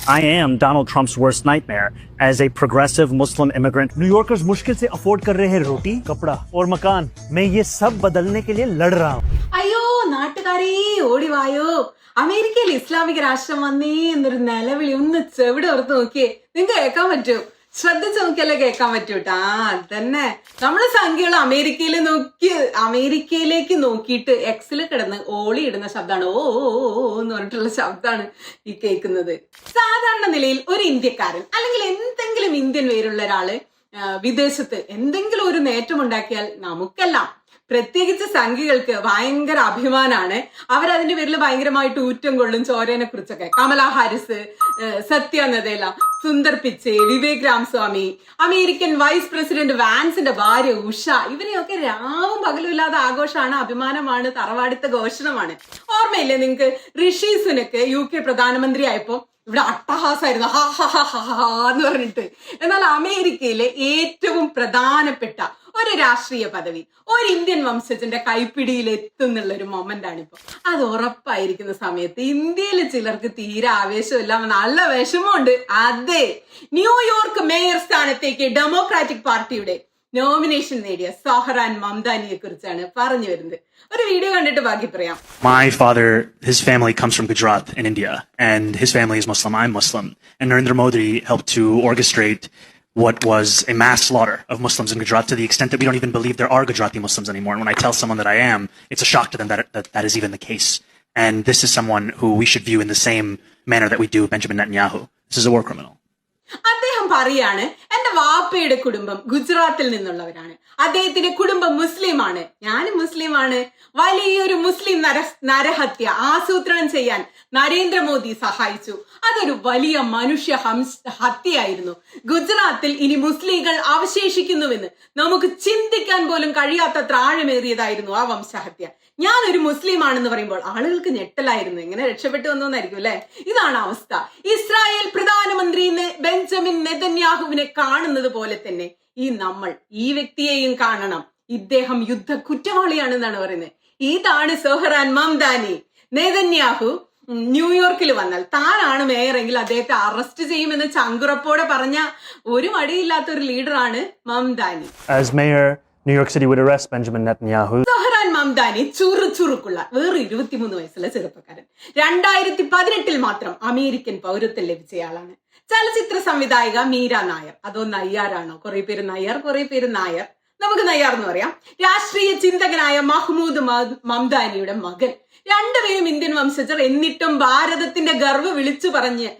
I am Donald Trump's worst nightmare as a progressive Muslim immigrant. New Yorkers मुश्किल से afford कर रहे हैं रोटी, कपड़ा और मकान. मैं ये सब बदलने के लिए लड़ रहा हूँ. അയ്യോ നാട്ടുകാരി ഓടിവായോ, അമേരിക്കയിൽ ഇസ്ലാമിക രാഷ്ട്രം വന്നേ എന്നൊരു നിലവിളി ഒന്ന് ചെവിടെ ഓർത്ത് നോക്കിയേ, നിങ്ങൾക്ക് കേൾക്കാൻ പറ്റൂ? ശ്രദ്ധിച്ച് നോക്കിയല്ലേ കേൾക്കാൻ പറ്റൂട്ടാ. അതന്നെ നമ്മള് സംഖ്യകൾ അമേരിക്കയിലേക്ക് നോക്കിയിട്ട് എക്സിൽ കിടന്ന് ഓളി ഇടുന്ന ശബ്ദമാണ്. ഓ എന്ന് പറഞ്ഞിട്ടുള്ള ശബ്ദമാണ് ഈ കേൾക്കുന്നത്. സാധാരണ നിലയിൽ ഒരു ഇന്ത്യക്കാരൻ അല്ലെങ്കിൽ എന്തെങ്കിലും ഇന്ത്യൻ പേരുള്ള ഒരാള് വിദേശത്ത് എന്തെങ്കിലും ഒരു നേട്ടം ഉണ്ടാക്കിയാൽ നമുക്കെല്ലാം, പ്രത്യേകിച്ച് സംഘികൾക്ക് ഭയങ്കര അഭിമാനാണ്. അവരതിന്റെ പേരിൽ ഭയങ്കരമായിട്ട് ഊറ്റം കൊള്ളും. ചോരനെ കുറിച്ചൊക്കെ കമലാ ഹാരിസ്, സത്യ നദേല, Sundar പിച്ചെ, Vivek Ramswamy, American vice president വാൻസിന്റെ ഭാര്യ ഉഷ, ഇവരെയൊക്കെ രാവും പകലും ഇല്ലാതെ ആഘോഷമാണ്, അഭിമാനമാണ്, തറവാടിത്ത ഘോഷണമാണ്. ഓർമ്മയില്ലേ നിങ്ങൾക്ക്? ഋഷി സുനക്ക് UK പ്രധാനമന്ത്രി ആയപ്പോ ഇവിടെ അട്ടഹാസമായിരുന്നു, ഹാ ഹാ ഹാ ഹാ എന്ന് പറഞ്ഞിട്ട്. എന്നാൽ അമേരിക്കയിലെ ഏറ്റവും പ്രധാനപ്പെട്ട ഒരു രാഷ്ട്രീയ പദവി ഒരു ഇന്ത്യൻ വംശജന്റെ കൈപ്പിടിയിൽ എത്തുന്നുള്ള ഒരു മൊമെന്റ് ആണിപ്പോ. അത് ഉറപ്പായിരിക്കുന്ന സമയത്ത് ഇന്ത്യയിൽ ചിലർക്ക് തീരെ ആവേശമില്ല, നല്ല വിഷമമുണ്ട്. അതെ, ന്യൂയോർക്ക് മേയർ സ്ഥാനത്തേക്ക് ഡെമോക്രാറ്റിക് പാർട്ടിയുടെ നോമിനേഷൻ നേടിയ സോഹറാൻ മംദാനിയെ കുറിച്ചാണ് പറഞ്ഞു വരുന്നത്. ഒരു വീഡിയോ കണ്ടിട്ട് ബാക്കി പറയാം. My father, his family comes from Gujarat in India, and his family is Muslim. I'm Muslim. And Narendra Modi helped to orchestrate what was a mass slaughter of Muslims in Gujarat to the extent that we don't even believe there are Gujarati Muslims anymore. And when I tell someone that I am, it's a shock to them that is even the case. And this is someone who we should view in the same manner that we do Benjamin Netanyahu. This is a war criminal. അദ്ദേഹം പറയാണ്, എന്റെ വാപ്പയുടെ കുടുംബം ഗുജറാത്തിൽ നിന്നുള്ളവരാണ്, അദ്ദേഹത്തിന്റെ കുടുംബം മുസ്ലിമാണ്, ഞാനും മുസ്ലിമാണ്. വലിയൊരു മുസ്ലിം നരഹത്യ ആസൂത്രണം ചെയ്യാൻ നരേന്ദ്രമോദി സഹായിച്ചു. അതൊരു വലിയ മനുഷ്യ ഹത്യയായിരുന്നു. ഗുജറാത്തിൽ ഇനി മുസ്ലിങ്ങൾ അവശേഷിക്കുന്നുവെന്ന് നമുക്ക് ചിന്തിക്കാൻ പോലും കഴിയാത്തത്ര ആഴമേറിയതായിരുന്നു ആ വംശഹത്യ. ഞാനൊരു മുസ്ലിം ആണെന്ന് പറയുമ്പോൾ ആളുകൾക്ക് ഞെട്ടലായിരുന്നു, എങ്ങനെ രക്ഷപ്പെട്ടു വന്നോന്നായിരിക്കും അല്ലെ? ഇതാണ് അവസ്ഥ. ഇസ്രായേൽ പ്രധാനമന്ത്രി ബെഞ്ചമിൻ നെതന്യാഹുവിനെ കാണുന്നത് പോലെ തന്നെ നമ്മൾ ഈ വ്യക്തിയെയും കാണണം. ഇദ്ദേഹം യുദ്ധ കുറ്റവാളിയാണെന്നാണ് പറയുന്നത്. ഇതാണ് സോഹറാൻ മംദാനി. നെതന്യാഹു ന്യൂയോർക്കിൽ വന്നാൽ താനാണ് മേയറെങ്കിൽ അദ്ദേഹത്തെ അറസ്റ്റ് ചെയ്യുമെന്ന് ചങ്കുറപ്പോടെ പറഞ്ഞ ഒരു മടിയില്ലാത്ത ഒരു ലീഡറാണ് Mamdani. As mayor, New York City would arrest Benjamin Netanyahu. സോഹറാൻ Mamdani ചുറുചുറുക്കുള്ള വേറെ 23 വയസ്സുള്ള ചെറുപ്പക്കാരൻ. 2018 മാത്രം അമേരിക്കൻ പൗരത്വം ലഭിച്ചയാളാണ്. ചലച്ചിത്ര സംവിധായിക മീര നായർ, അതോ നയ്യാറാണോ? കുറെ പേര് നയ്യാർ, കുറെ പേര് നായർ, നമുക്ക് നയ്യാർ എന്ന് പറയാം. രാഷ്ട്രീയ ചിന്തകനായ മഹ്മൂദ് മംദാനിയുടെ മകൻ. രണ്ടുപേരും ഇന്ത്യൻ വംശജർ. എന്നിട്ടും ഭാരതത്തിന്റെ ഗർവ് വിളിച്ചു പറഞ്ഞ്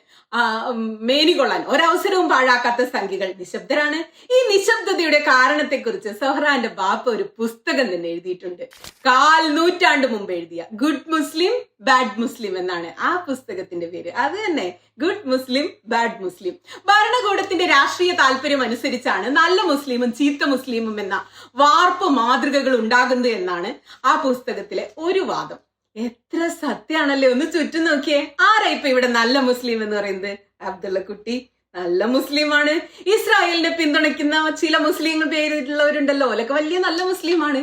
മേനികൊള്ളാൻ ഒരവസരവും പാഴാക്കാത്ത സംഖ്യകൾ നിശബ്ദരാണ്. ഈ നിശബ്ദതയുടെ കാരണത്തെക്കുറിച്ച് സോഹറാന്റെ ബാപ്പ ഒരു പുസ്തകം തന്നെ എഴുതിയിട്ടുണ്ട്. 4 നൂറ്റാണ്ട് മുമ്പ് എഴുതിയ ഗുഡ് മുസ്ലിം ബാഡ് മുസ്ലിം എന്നാണ് ആ പുസ്തകത്തിന്റെ പേര്. അത് തന്നെ, ഗുഡ് മുസ്ലിം ബാഡ് മുസ്ലിം. ഭരണകൂടത്തിന്റെ രാഷ്ട്രീയ താല്പര്യം അനുസരിച്ചാണ് നല്ല മുസ്ലിമും ചീത്ത മുസ്ലിമും എന്ന വാർപ്പ് മാതൃകകൾ ഉണ്ടാകുന്നത് എന്നാണ് ആ പുസ്തകത്തിലെ ഒരു വാദം. എത്ര സത്യാണല്ലേ? ഒന്ന് ചുറ്റും നോക്കിയേ. ആരാ ഇപ്പൊ ഇവിടെ നല്ല മുസ്ലിം എന്ന് പറയുന്നത്? അബ്ദുള്ള കുട്ടി നല്ല മുസ്ലിമാണ്. ഇസ്രായേലിനെ പിന്തുണയ്ക്കുന്ന ചില മുസ്ലിങ്ങൾ പേരിട്ടുള്ളവരുണ്ടല്ലോ, ഓലൊക്കെ വലിയ നല്ല മുസ്ലിമാണ്.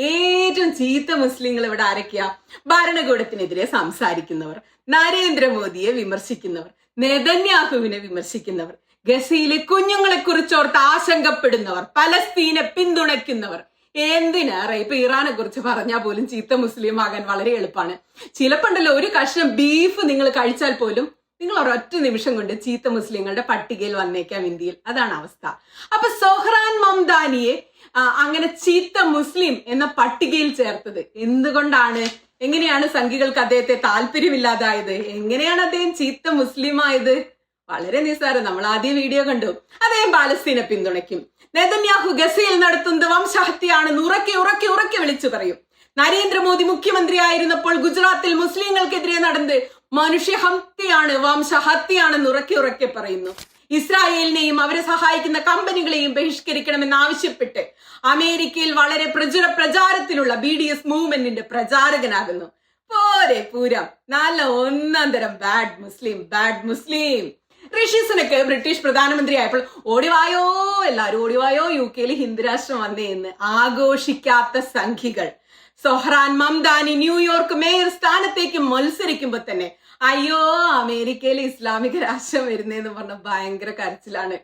ഏറ്റവും ചീത്ത മുസ്ലിങ്ങൾ ഇവിടെ ആരൊക്കെയാ? ഭരണകൂടത്തിനെതിരെ സംസാരിക്കുന്നവർ, നരേന്ദ്രമോദിയെ വിമർശിക്കുന്നവർ, നെതന്യാഹുവിനെ വിമർശിക്കുന്നവർ, ഗസയിലെ കുഞ്ഞുങ്ങളെ കുറിച്ചോർത്ത് ആശങ്കപ്പെടുന്നവർ, പലസ്തീനെ പിന്തുണയ്ക്കുന്നവർ. എന്തിനേറെ ഇപ്പൊ ഇറാനെ കുറിച്ച് പറഞ്ഞാൽ പോലും ചീത്ത മുസ്ലിം ആകാൻ വളരെ എളുപ്പമാണ്. ചിലപ്പോണ്ടല്ലോ ഒരു കഷ്ണം ബീഫ് നിങ്ങൾ കഴിച്ചാൽ പോലും നിങ്ങൾ ഒരൊറ്റ നിമിഷം കൊണ്ട് ചീത്ത മുസ്ലിങ്ങളുടെ പട്ടികയിൽ വന്നേക്കാം ഇന്ത്യയിൽ. അതാണ് അവസ്ഥ. അപ്പൊ സോഹറാൻ മംദാനിയെ അങ്ങനെ ചീത്ത മുസ്ലിം എന്ന പട്ടികയിൽ ചേർത്തത് എന്തുകൊണ്ടാണ്? എങ്ങനെയാണ് സംഘികൾക്ക് അദ്ദേഹത്തെ താല്പര്യമില്ലാതായത്? എങ്ങനെയാണ് അദ്ദേഹം ചീത്ത മുസ്ലിം ആയത്? വളരെ നിസ്സാരം. നമ്മൾ ആദ്യം വീഡിയോ കണ്ടു. അദ്ദേഹം പാലസ്തീനെ പിന്തുണയ്ക്കും. നെതന്യാഹു ഗസയിൽ നടത്തുന്നത് വംശഹത്യയാണെന്ന് ഉറക്കെ വിളിച്ചു പറയും. നരേന്ദ്രമോദി മുഖ്യമന്ത്രി ആയിരുന്നപ്പോൾ ഗുജറാത്തിൽ മുസ്ലിങ്ങൾക്കെതിരെ നടന്നത് മനുഷ്യഹത്യയാണ്, വംശഹത്യയാണെന്ന് ഉറക്കെ പറയുന്നു. ഇസ്രായേലിനെയും അവരെ സഹായിക്കുന്ന കമ്പനികളെയും ബഹിഷ്കരിക്കണമെന്ന് ആവശ്യപ്പെട്ട് അമേരിക്കയിൽ വളരെ പ്രചാരത്തിലുള്ള BDS മൂവ്മെന്റിന്റെ പ്രചാരകനാകുന്നു. പോരെ പൂരം, നല്ല ഒന്നാം തരം ബാഡ് മുസ്ലിം. ഋഷി സുനക്ക് ബ്രിട്ടീഷ് പ്രധാനമന്ത്രി ആയപ്പോൾ ഓടിവായോ, എല്ലാരും ഓടിവായോ, UK ഹിന്ദു രാഷ്ട്രം വന്നേ എന്ന് ആഘോഷിക്കാത്ത സംഘികൾ സോഹറാൻ മംദാനി ന്യൂയോർക്ക് മേയർ സ്ഥാനത്തേക്ക് മത്സരിക്കുമ്പോൾ തന്നെ അയ്യോ അമേരിക്കയിൽ ഇസ്ലാമിക രാഷ്ട്രം വരുന്നതെന്ന് പറഞ്ഞ ഭയങ്കര കരച്ചിലാണ്,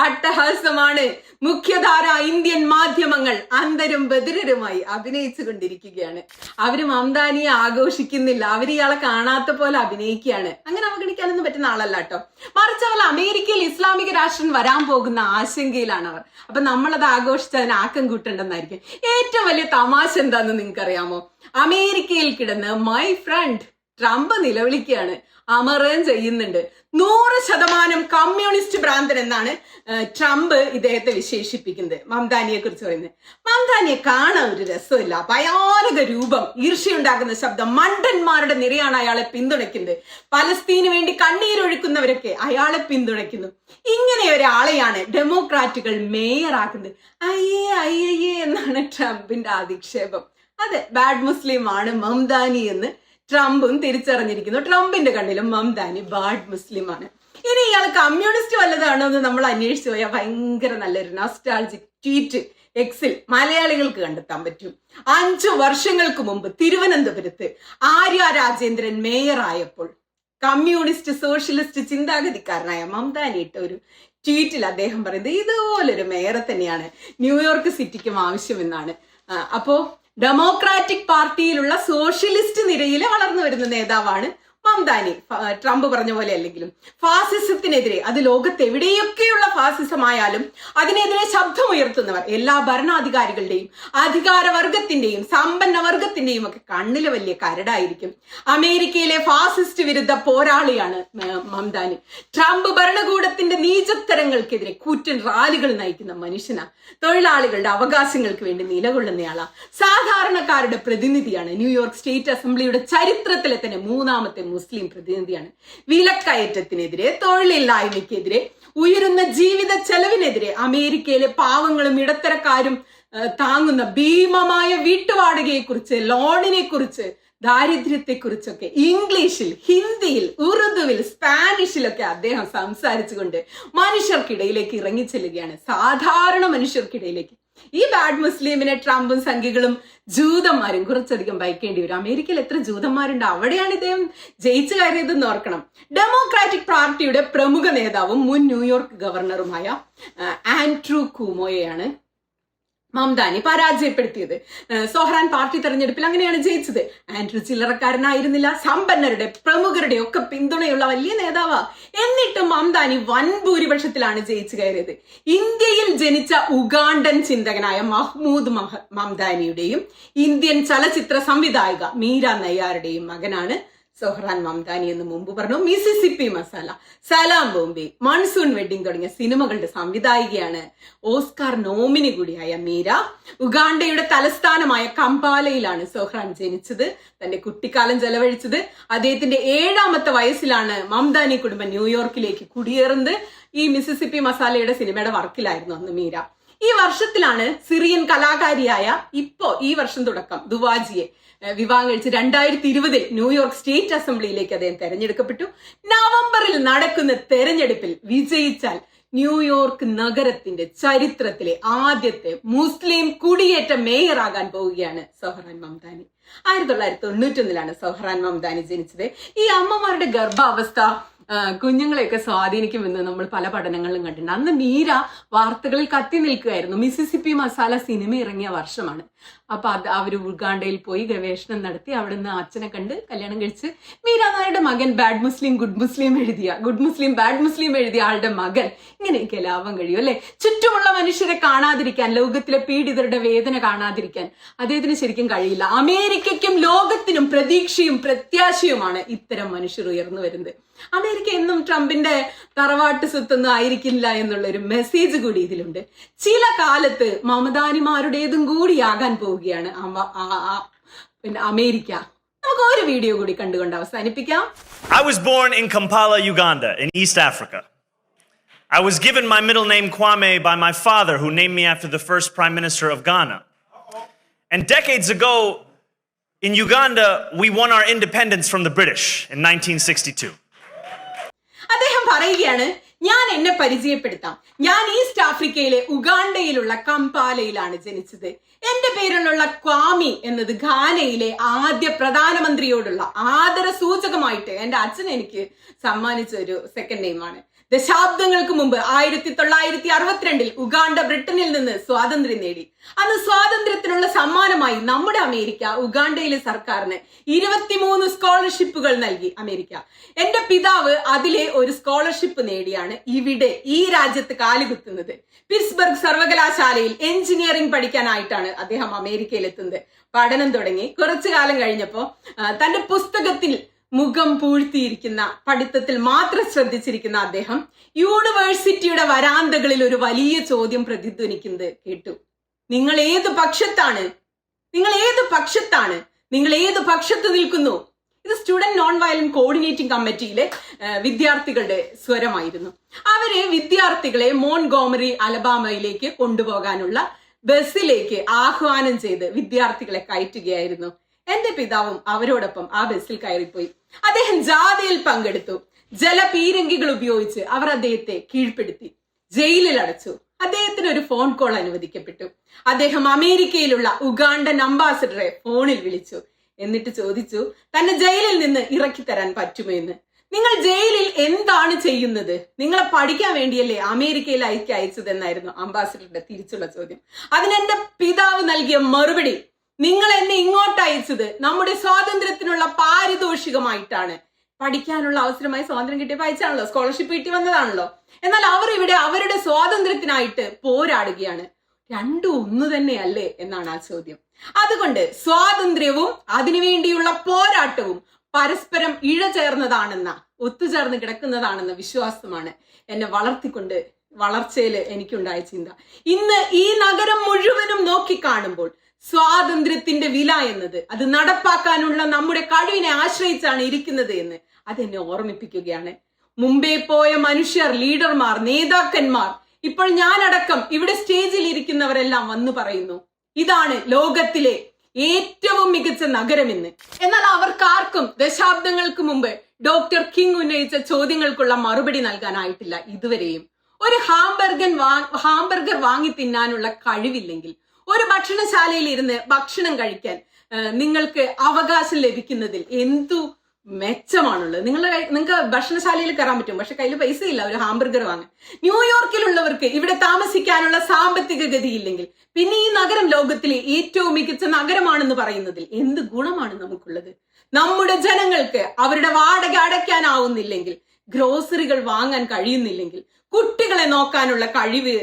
അട്ടഹാസമാണ്. മുഖ്യധാര ഇന്ത്യൻ മാധ്യമങ്ങൾ അന്തരും ബദിരരുമായി അഭിനയിച്ചു കൊണ്ടിരിക്കുകയാണ്. അവര് മംദാനിയെ ആഘോഷിക്കുന്നില്ല, അവര് ഇയാളെ കാണാത്ത പോലെ അഭിനയിക്കുകയാണ്. അങ്ങനെ അവഗണിക്കാനൊന്നും പറ്റുന്ന ആളല്ല കേട്ടോ. മറിച്ച് അവർ അമേരിക്കയിൽ ഇസ്ലാമിക രാഷ്ട്രം വരാൻ പോകുന്ന ആശങ്കയിലാണ് അവർ. അപ്പൊ നമ്മളത് ആഘോഷിച്ച് അതിന് ആക്കം കൂട്ടണ്ടെന്നായിരിക്കും. ഏറ്റവും വലിയ തമാശ എന്താന്ന് നിങ്ങൾക്കറിയാമോ? അമേരിക്കയിൽ കിടന്ന് മൈ ഫ്രണ്ട് ട്രംപ് നിലവിളിക്കുകയാണ്, അമറുകയും ചെയ്യുന്നുണ്ട്. 100% കമ്മ്യൂണിസ്റ്റ് ഭ്രാന്തൻ എന്നാണ് ട്രംപ് ഇദ്ദേഹത്തെ വിശേഷിപ്പിക്കുന്നത്. മംദാനിയെ കുറിച്ച് പറയുന്നത്, മംദാനിയെ കാണാൻ ഒരു രസമില്ല, ഭയാനക രൂപം, ഈർഷ്യയുണ്ടാക്കുന്ന ശബ്ദം, മണ്ടന്മാരുടെ നിരയാണ് അയാളെ പിന്തുണയ്ക്കുന്നത്. പലസ്തീന് വേണ്ടി കണ്ണീരൊഴുക്കുന്നവരൊക്കെ അയാളെ പിന്തുണയ്ക്കുന്നു. ഇങ്ങനെ ഒരാളെയാണ് ഡെമോക്രാറ്റുകൾ മേയറാക്കുന്നത്. അയ്യേ അയ്യേ എന്നാണ് ട്രംപിന്റെ അധിക്ഷേപം. അതെ, ബാഡ് മുസ്ലിം ആണ് മംദാനി എന്ന് ട്രംപും തിരിച്ചറിഞ്ഞിരിക്കുന്നു. ട്രംപിന്റെ കണ്ണിലും മംദാനി ബാഡ് മുസ്ലിം ആണ്. ഇനി ഇയാൾ കമ്മ്യൂണിസ്റ്റ് വല്ലതാണോ എന്ന് നമ്മൾ അന്വേഷിച്ചു പോയാൽ ഭയങ്കര നല്ലൊരു നൊസ്റ്റാൾജിക് ട്വീറ്റ് എക്സിൽ മലയാളികൾക്ക് കണ്ടെത്താൻ പറ്റും. 5 വർഷങ്ങൾക്ക് മുമ്പ് തിരുവനന്തപുരത്ത് ആര്യ രാജേന്ദ്രൻ മേയറായപ്പോൾ കമ്മ്യൂണിസ്റ്റ് സോഷ്യലിസ്റ്റ് ചിന്താഗതിക്കാരനായ മംദാനി ഇട്ട ഒരു ട്വീറ്റിൽ അദ്ദേഹം പറയുന്നത് ഇതുപോലൊരു മേയറെ തന്നെയാണ് ന്യൂയോർക്ക് സിറ്റിക്കും ആവശ്യമെന്നാണ്. അപ്പോ ഡെമോക്രാറ്റിക് പാർട്ടിയിലുള്ള സോഷ്യലിസ്റ്റ് നിരയിൽ വളർന്നു വരുന്ന നേതാവാണ് മംദാനി. ട്രംപ് പറഞ്ഞ പോലെ അല്ലെങ്കിലും ഫാസിസത്തിനെതിരെ, അത് ലോകത്ത് എവിടെയൊക്കെയുള്ള ഫാസിസമായാലും അതിനെതിരെ ശബ്ദമുയർത്തുന്നവർ എല്ലാ ഭരണാധികാരികളുടെയും അധികാരവർഗത്തിന്റെയും സമ്പന്ന വർഗത്തിന്റെയും ഒക്കെ കണ്ണില് വലിയ കരടായിരിക്കും. അമേരിക്കയിലെ ഫാസിസ്റ്റ് വിരുദ്ധ പോരാളിയാണ് മംദാനി. ട്രംപ് ഭരണകൂടത്തിന്റെ നീചത്തരങ്ങൾക്കെതിരെ കൂറ്റൻ റാലികൾ നയിക്കുന്ന മനുഷ്യനാ. തൊഴിലാളികളുടെ അവകാശങ്ങൾക്ക് വേണ്ടി നിലകൊള്ളുന്നയാളാ. സാധാരണക്കാരുടെ പ്രതിനിധിയാണ്. ന്യൂയോർക്ക് സ്റ്റേറ്റ് അസംബ്ലിയുടെ ചരിത്രത്തിലെ തന്നെ 3ാമത്തെ മുസ്ലിം പ്രതിനിധിയാണ്. വിലക്കയറ്റത്തിനെതിരെ, തൊഴിലില്ലായ്മയ്ക്കെതിരെ, ഉയരുന്ന ജീവിത ചെലവിനെതിരെ, അമേരിക്കയിലെ പാവങ്ങളും ഇടത്തരക്കാരും താങ്ങുന്ന ഭീമമായ വീട്ടുവാടകയെക്കുറിച്ച്, ലോണിനെ കുറിച്ച്, ദാരിദ്ര്യത്തെക്കുറിച്ചൊക്കെ ഇംഗ്ലീഷിൽ, ഹിന്ദിയിൽ, ഉറുദുവിൽ, സ്പാനിഷിലൊക്കെ അദ്ദേഹം സംസാരിച്ചുകൊണ്ട് മനുഷ്യർക്കിടയിലേക്ക് ഇറങ്ങിച്ചെല്ലുകയാണ്. സാധാരണ മനുഷ്യർക്കിടയിലേക്ക്. ഈ ബാഡ് മുസ്ലിമിനെ ട്രംപും സംഘികളും ജൂതന്മാരും കുറച്ചധികം ഭയക്കേണ്ടി വരും. അമേരിക്കയിൽ എത്ര ജൂതന്മാരുണ്ട്, അവിടെയാണ് ഇദ്ദേഹം ജയിച്ചു കയറിയതെന്ന് ഓർക്കണം. ഡെമോക്രാറ്റിക് പാർട്ടിയുടെ പ്രമുഖ നേതാവും മുൻ ന്യൂയോർക്ക് ഗവർണറുമായ ആൻഡ്രൂ കുമോയെയാണ് മംദാനി പരാജയപ്പെടുത്തിയത്. സൊഹ്റാൻ പാർട്ടി തെരഞ്ഞെടുപ്പിൽ അങ്ങനെയാണ് ജയിച്ചത്. ആൻഡ്രൂ ചില്ലറക്കാരനായിരുന്നില്ല, സമ്പന്നരുടെ പ്രമുഖരുടെ ഒക്കെ പിന്തുണയുള്ള വലിയ നേതാവാ. എന്നിട്ടും മംദാനി വൻ ഭൂരിപക്ഷത്തിലാണ് ജയിച്ചു കയറിയത്. ഇന്ത്യയിൽ ജനിച്ച ഉഗാണ്ടൻ ചിന്തകനായ മഹ്മൂദ് മംദാനിയുടെയും ഇന്ത്യൻ ചലച്ചിത്ര സംവിധായിക മീര നയ്യാറുടെയും മകനാണ് സൊഹ്റാൻ മംദാനി എന്ന് മുമ്പ് പറഞ്ഞു. മിസിസിപ്പി മസാല, സലാം ബോംബെ, മൺസൂൺ വെഡിങ് തുടങ്ങിയ സിനിമകളുടെ സംവിധായികയാണ്. ഓസ്കാർ നോമിനി കൂടിയായ മീര. ഉഗാണ്ടയുടെ തലസ്ഥാനമായ കമ്പാലയിലാണ് സൊഹ്റാൻ ജനിച്ചത്, തന്റെ കുട്ടിക്കാലം ചെലവഴിച്ചത്. അദ്ദേഹത്തിന്റെ 7ാമത്തെ വയസ്സിലാണ് മംദാനി കുടുംബം ന്യൂയോർക്കിലേക്ക് കുടിയേറുന്നത്. ഈ മിസിസിപ്പി മസാലയുടെ സിനിമയുടെ വർക്കിലായിരുന്നു അന്ന് മീര. ഈ വർഷത്തിലാണ് സിറിയൻ കലാകാരിയായ ഈ വർഷം തുടക്കം ദുവാജിയെ വിവാഹം കഴിച്ച് 2020 ന്യൂയോർക്ക് സ്റ്റേറ്റ് അസംബ്ലിയിലേക്ക് അദ്ദേഹം തെരഞ്ഞെടുക്കപ്പെട്ടു. നവംബറിൽ നടക്കുന്ന തെരഞ്ഞെടുപ്പിൽ വിജയിച്ചാൽ ന്യൂയോർക്ക് നഗരത്തിന്റെ ചരിത്രത്തിലെ ആദ്യത്തെ മുസ്ലിം കുടിയേറ്റ മേയറാകാൻ പോവുകയാണ് സൊഹ്റാൻ മംദാനി. 1991 സൊഹ്റാൻ മംദാനി ജനിച്ചത്. ഈ അമ്മമാരുടെ ഗർഭാവസ്ഥ കുഞ്ഞുങ്ങളെയൊക്കെ സ്വാധീനിക്കുമെന്ന് നമ്മൾ പല പഠനങ്ങളിലും കണ്ടിട്ടുണ്ട്. അന്ന് മീര വാർത്തകളിൽ കത്തി നിൽക്കുകയായിരുന്നു. മിസിസിപ്പി മസാല സിനിമ ഇറങ്ങിയ വർഷമാണ്. അപ്പൊ അവര് ഉഗാണ്ടയിൽ പോയി ഗവേഷണം നടത്തി അവിടുന്ന് അച്ഛനെ കണ്ട് കല്യാണം കഴിച്ച് മീര നായരുടെ മകൻ ബാഡ് മുസ്ലിം ഗുഡ് മുസ്ലിം ബാഡ് മുസ്ലിം എഴുതിയ ആളുടെ മകൻ. ഇങ്ങനെയൊക്കെ ലാഭം കഴിയും അല്ലെ? ചുറ്റുമുള്ള മനുഷ്യരെ കാണാതിരിക്കാൻ, ലോകത്തിലെ പീഡിതരുടെ വേദന കാണാതിരിക്കാൻ അദ്ദേഹത്തിന് ശരിക്കും കഴിയില്ല. അമേരിക്കയ്ക്കും ലോകത്തിനും പ്രതീക്ഷയും പ്രത്യാശയുമാണ് ഇത്തരം മനുഷ്യർ ഉയർന്നു വരുന്നത്. അമേരിക്ക എന്നും ട്രംപിന്റെ തറവാട്ട് സ്വത്തൊന്നും ആയിരിക്കില്ല എന്നുള്ള ഒരു മെസ്സേജ് കൂടി ഇതിലുണ്ട്. ചില കാലത്ത് മമദാനിമാരുടേതും കൂടിയാകാൻ പോവുകയാണ് പിന്നെ അമേരിക്ക. നമുക്ക് ഒരു വീഡിയോ കൂടി കണ്ടുകൊണ്ട് അവസാനിപ്പിക്കാം. I was born in Kampala, Uganda, in East Africa. I was given my middle name Kwame by my father, who named me after the first Prime Minister of Ghana. And decades ago, in Uganda, we won our independence from the British in 1962. അദ്ദേഹം പറയുകയാണ്, ഞാൻ എന്നെ പരിചയപ്പെടുത്താം. ഞാൻ east ആഫ്രിക്കയിലെ ഉഗാണ്ടയിലുള്ള കംപാലയിലാണ് ജനിച്ചത്. എന്റെ പേരിലുള്ള ക്വാമി എന്നത് ഘാനയിലെ ആദ്യ പ്രധാനമന്ത്രിയോടുള്ള ആദര സൂചകമായിട്ട് എന്റെ അച്ഛൻ എനിക്ക് സമ്മാനിച്ച ഒരു സെക്കൻഡ് നെയിമാണ്. ദശാബ്ദങ്ങൾക്ക് മുമ്പ് 1962 ഉഗാണ്ട ബ്രിട്ടനിൽ നിന്ന് സ്വാതന്ത്ര്യം നേടി. അന്ന് സ്വാതന്ത്ര്യത്തിനുള്ള സമ്മാനമായി നമ്മുടെ അമേരിക്ക ഉഗാണ്ടയിലെ സർക്കാരിന് 23 സ്കോളർഷിപ്പുകൾ നൽകി അമേരിക്ക. എന്റെ പിതാവ് അതിലെ ഒരു സ്കോളർഷിപ്പ് നേടിയാണ് ഇവിടെ ഈ രാജ്യത്ത് കാലുകുത്തുന്നത്. പിറ്റ്സ്ബർഗ് സർവകലാശാലയിൽ എഞ്ചിനീയറിംഗ് പഠിക്കാനായിട്ടാണ് അദ്ദേഹം അമേരിക്കയിൽ എത്തുന്നത്. പഠനം തുടങ്ങി കുറച്ചു കാലം കഴിഞ്ഞപ്പോ തന്റെ പുസ്തകത്തിൽ മുഖം പൂഴ്ത്തിയിരിക്കുന്ന, പഠിത്തത്തിൽ മാത്രം ശ്രദ്ധിച്ചിരിക്കുന്ന അദ്ദേഹം യൂണിവേഴ്സിറ്റിയുടെ വരാന്തകളിൽ ഒരു വലിയ ചോദ്യം പ്രതിധ്വനിക്കുന്നത് കേട്ടു. നിങ്ങൾ ഏത് പക്ഷത്താണ്? നിങ്ങൾ ഏത് പക്ഷത്താണ്? നിങ്ങൾ ഏത് പക്ഷത്ത് നിൽക്കുന്നു? ഇത് സ്റ്റുഡന്റ് നോൺ വയലന്റ് കോർഡിനേറ്റിംഗ് കമ്മിറ്റിയിലെ വിദ്യാർത്ഥികളുടെ സ്വരമായിരുന്നു. അവര് വിദ്യാർത്ഥികളെ മോൺഗോമറി അലബാമയിലേക്ക് കൊണ്ടുപോകാനുള്ള ബസ്സിലേക്ക് ആഹ്വാനം ചെയ്ത് വിദ്യാർത്ഥികളെ കയറ്റുകയായിരുന്നു. എന്റെ പിതാവും അവരോടൊപ്പം ആ ബസ്സിൽ കയറിപ്പോയി. അദ്ദേഹം ജാഥയിൽ പങ്കെടുത്തു. ജലപീരങ്കികൾ ഉപയോഗിച്ച് അവർ അദ്ദേഹത്തെ കീഴ്പ്പെടുത്തി, ജയിലിൽ അടച്ചു. അദ്ദേഹത്തിന് ഒരു ഫോൺ കോൾ അനുവദിക്കപ്പെട്ടു. അദ്ദേഹം അമേരിക്കയിലുള്ള ഉഗാണ്ടൻ അംബാസഡറെ ഫോണിൽ വിളിച്ചു. എന്നിട്ട് ചോദിച്ചു തന്നെ ജയിലിൽ നിന്ന് ഇറക്കി തരാൻ പറ്റുമോ എന്ന്. നിങ്ങൾ ജയിലിൽ എന്താണ് ചെയ്യുന്നത്? നിങ്ങളെ പഠിക്കാൻ വേണ്ടിയല്ലേ അമേരിക്കയിലേക്ക് അയച്ചതെന്നായിരുന്നു അംബാസഡറുടെ തിരിച്ചുള്ള ചോദ്യം. അതിനെന്റെ പിതാവ് നൽകിയ മറുപടി, നിങ്ങൾ എന്നെ ഇങ്ങോട്ട് അയച്ചത് നമ്മുടെ സ്വാതന്ത്ര്യത്തിനുള്ള പാരിതോഷികമായിട്ടാണ്. പഠിക്കാനുള്ള അവസരമായി സ്വാതന്ത്ര്യം കിട്ടിയപ്പോൾ അയച്ചാണല്ലോ, സ്കോളർഷിപ്പ് കിട്ടി വന്നതാണല്ലോ. എന്നാൽ അവർ ഇവിടെ അവരുടെ സ്വാതന്ത്ര്യത്തിനായിട്ട് പോരാടുകയാണ്. രണ്ടും ഒന്നു തന്നെയല്ലേ എന്നാണ് ആ ചോദ്യം. അതുകൊണ്ട് സ്വാതന്ത്ര്യവും അതിനുവേണ്ടിയുള്ള പോരാട്ടവും പരസ്പരം ഇഴചേർന്നതാണെന്ന, ഒത്തുചേർന്ന് കിടക്കുന്നതാണെന്ന വിശ്വാസമാണ് എന്നെ വളർച്ചയിൽ എനിക്കുണ്ടായ ചിന്ത. ഇന്ന് ഈ നഗരം മുഴുവനും നോക്കിക്കാണുമ്പോൾ സ്വാതന്ത്ര്യത്തിന്റെ വില എന്നത് അത് നടപ്പാക്കാനുള്ള നമ്മുടെ കഴിവിനെ ആശ്രയിച്ചാണ് ഇരിക്കുന്നത് എന്ന് അതെന്നെ ഓർമ്മിപ്പിക്കുകയാണ്. മുമ്പേ പോയ മനുഷ്യർ, ലീഡർമാർ, നേതാക്കന്മാർ, ഇപ്പോൾ ഞാനടക്കം ഇവിടെ സ്റ്റേജിൽ ഇരിക്കുന്നവരെല്ലാം വന്നു പറയുന്നു, ഇതാണ് ലോകത്തിലെ ഏറ്റവും മികച്ച നഗരമെന്ന്. എന്നാൽ അവർക്കാർക്കും ദശാബ്ദങ്ങൾക്ക് മുമ്പ് ഡോക്ടർ കിങ് ഉന്നയിച്ച ചോദ്യങ്ങൾക്കുള്ള മറുപടി നൽകാനായിട്ടില്ല ഇതുവരെയും. ഒരു ഹാംബർഗർ വാങ്ങി തിന്നാനുള്ള കഴിവില്ലെങ്കിൽ, ഒരു ഭക്ഷണശാലയിൽ ഇരുന്ന് ഭക്ഷണം കഴിക്കാൻ നിങ്ങൾക്ക് അവകാശം ലഭിക്കുന്നതിൽ എന്തു മെച്ചമാണുള്ളത്? നിങ്ങൾക്ക് ഭക്ഷണശാലയിൽ കയറാൻ പറ്റും, പക്ഷെ കയ്യിൽ പൈസ ഇല്ല ഒരു ഹാംബർഗർ വാങ്ങാൻ. ന്യൂയോർക്കിലുള്ളവർക്ക് ഇവിടെ താമസിക്കാനുള്ള സാമ്പത്തിക ഗതിയില്ലെങ്കിൽ പിന്നെ ഈ നഗരം ലോകത്തിലെ ഏറ്റവും മികച്ച നഗരമാണെന്ന് പറയുന്നതിൽ എന്ത് ഗുണമാണ് നമുക്കുള്ളത്? നമ്മുടെ ജനങ്ങൾക്ക് അവരുടെ വാടക അടയ്ക്കാനാവുന്നില്ലെങ്കിൽ, ഗ്രോസറികൾ വാങ്ങാൻ കഴിയുന്നില്ലെങ്കിൽ, കുട്ടികളെ നോക്കാനുള്ള കഴിവ്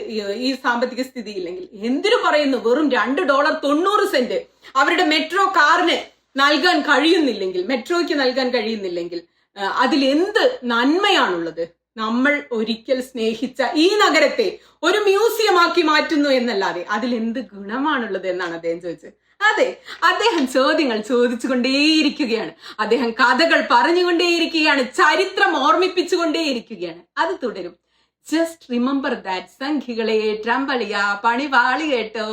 ഈ സാമ്പത്തിക സ്ഥിതി ഇല്ലെങ്കിൽ, എന്തിനു പറയുന്നു വെറും $2.90 അവരുടെ മെട്രോ കാറിന് നൽകാൻ കഴിയുന്നില്ലെങ്കിൽ, മെട്രോയ്ക്ക് നൽകാൻ കഴിയുന്നില്ലെങ്കിൽ അതിലെന്ത് നന്മയാണുള്ളത്? നമ്മൾ ഒരിക്കൽ സ്നേഹിച്ച ഈ നഗരത്തെ ഒരു മ്യൂസിയം ആക്കി മാറ്റുന്നു എന്നല്ലാതെ അതിലെന്ത് ഗുണമാണുള്ളത് എന്നാണ് അദ്ദേഹം ചോദിച്ചത്. അതെ, അദ്ദേഹം ചോദ്യങ്ങൾ ചോദിച്ചുകൊണ്ടേയിരിക്കുകയാണ്, അദ്ദേഹം കഥകൾ പറഞ്ഞുകൊണ്ടേയിരിക്കുകയാണ്, ചരിത്രം ഓർമ്മിപ്പിച്ചുകൊണ്ടേയിരിക്കുകയാണ്. അത് തുടരും. Just remember that. സംഖ്യകളെ ട്രംബളിയ പണിവാളി കേട്ടോ.